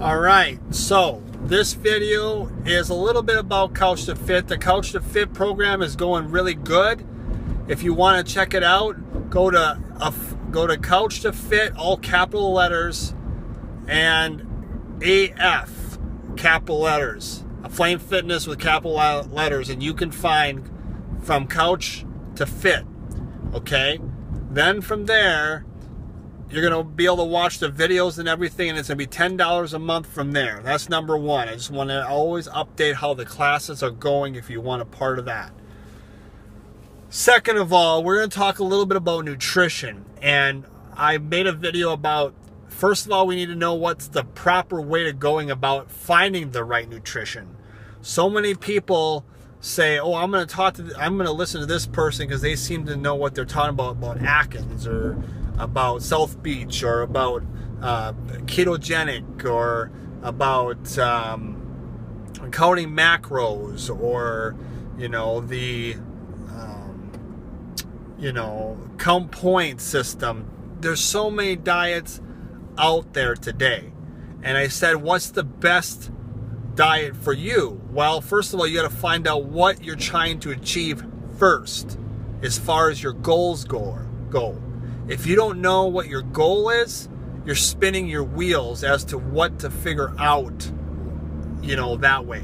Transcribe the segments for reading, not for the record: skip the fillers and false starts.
All right, so this video is a little bit about Couch to Fit. The Couch to Fit program is going really good. If you want to check it out, go to Couch to Fit, all capital letters, and AF, capital letters. Flame Fitness with capital letters, and you can find from Couch to Fit. Okay, then from there, you're going to be able to watch the videos and everything, and it's going to be $10 a month from there. That's number one. I just want to always update how the classes are going if you want a part of that. Second of all, we're going to talk a little bit about nutrition. And I made a video about, first of all, we need to know what's the proper way to going about finding the right nutrition. So many people say, oh, I'm going to listen to this person because they seem to know what they're talking about Atkins, or about South Beach, or about ketogenic, or about counting macros, or the count point system. There's so many diets out there today, and I said, what's the best diet for you? Well, first of all, you got to find out what you're trying to achieve first as far as your goals go. If you don't know what your goal is, you're spinning your wheels as to what to figure out, that way.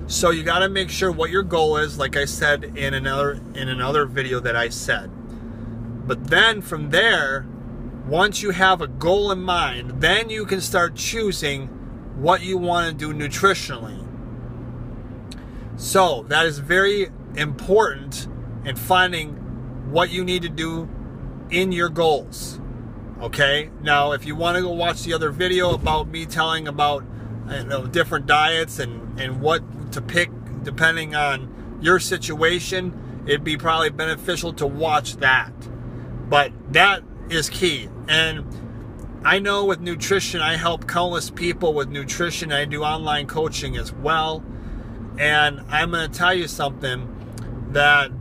So you got to make sure what your goal is, like I said in another video that I said. But then from there, once you have a goal in mind, then you can start choosing what you want to do nutritionally. So that is very important in finding what you need to do in your goals. Okay, now if you want to go watch the other video about me telling about different diets and what to pick depending on your situation, it'd be probably beneficial to watch that. But that is key. And I know with nutrition, I help countless people with nutrition. I do online coaching as well. And I'm going to tell you something, that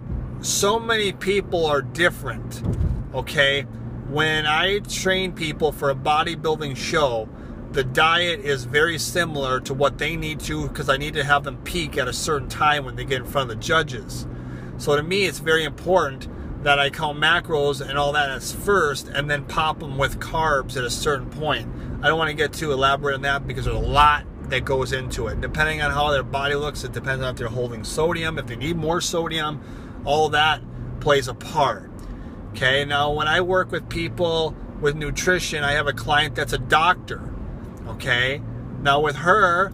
so many people are different. Okay, when I train people for a bodybuilding show, the diet is very similar to what they need to, because I need to have them peak at a certain time when they get in front of the judges. So to me, it's very important that I count macros and all that as first, and then pop them with carbs at a certain point. I don't want to get too elaborate on that because there's a lot that goes into it. Depending on how their body looks, it depends on if they're holding sodium, if they need more sodium, all that plays a part. Okay, now when I work with people with nutrition, I have a client that's a doctor. Okay, now with her,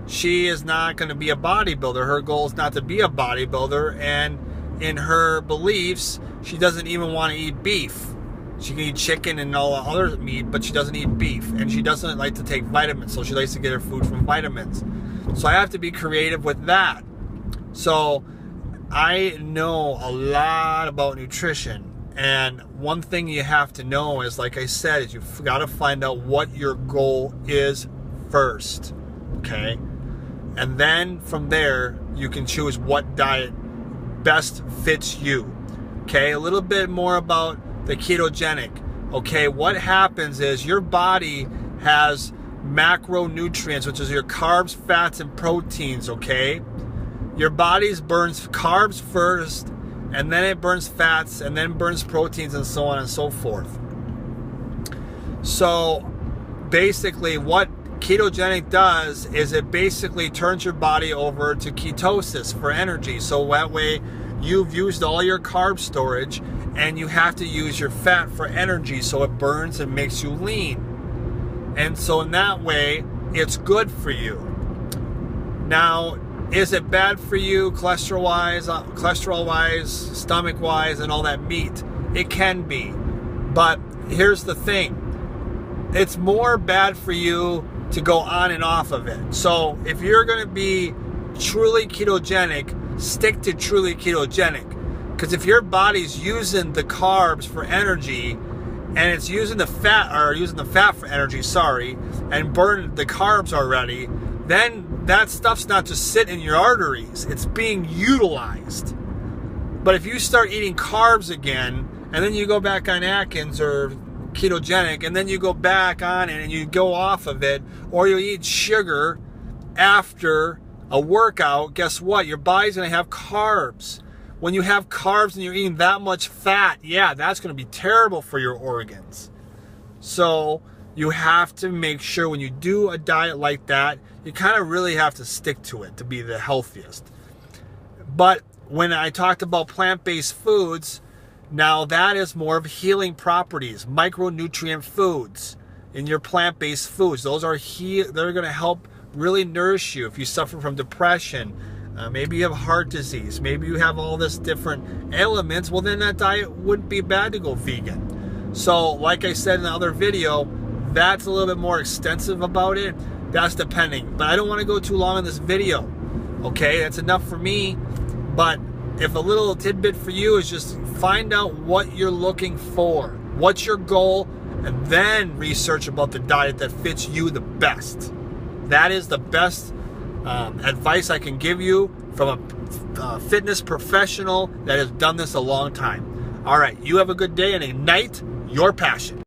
she is not going to be a bodybuilder. Her goal is not to be a bodybuilder, and in her beliefs, she doesn't even want to eat beef. She can eat chicken and all the other meat, but she doesn't eat beef, and she doesn't like to take vitamins, so she likes to get her food from vitamins. So I have to be creative with that. So I know a lot about nutrition, and one thing you have to know is, like I said, is you've got to find out what your goal is first, okay? And then from there, you can choose what diet best fits you, okay? A little bit more about the ketogenic, okay? What happens is your body has macronutrients, which is your carbs, fats, and proteins, okay? Your body burns carbs first, and then it burns fats, and then burns proteins, and so on and so forth. So basically what ketogenic does is it basically turns your body over to ketosis for energy. So that way you've used all your carb storage, and you have to use your fat for energy, so it burns and makes you lean. And so in that way, it's good for you. Now, is it bad for you cholesterol-wise, stomach-wise, and all that meat? It can be. But here's the thing. It's more bad for you to go on and off of it. So if you're going to be truly ketogenic, stick to truly ketogenic. Because if your body's using the carbs for energy, and it's using the fat for energy, and burn the carbs already, then that stuff's not just sitting in your arteries, it's being utilized. But if you start eating carbs again, and then you go back on Atkins or ketogenic, and then you go back on it and you go off of it, or you eat sugar after a workout, guess what? Your body's going to have carbs. When you have carbs and you're eating that much fat, yeah, that's going to be terrible for your organs. So you have to make sure when you do a diet like that, you kind of really have to stick to it to be the healthiest. But when I talked about plant-based foods, now that is more of healing properties, micronutrient foods in your plant-based foods. Those are they're going to help really nourish you if you suffer from depression. Maybe you have heart disease. Maybe you have all this different ailments. Well, then that diet wouldn't be bad to go vegan. So like I said in the other video, that's a little bit more extensive about it. That's depending. But I don't want to go too long in this video. Okay, that's enough for me. But if a little tidbit for you is just find out what you're looking for. What's your goal? And then research about the diet that fits you the best. That is the best advice I can give you from a fitness professional that has done this a long time. All right, you have a good day and ignite your passion.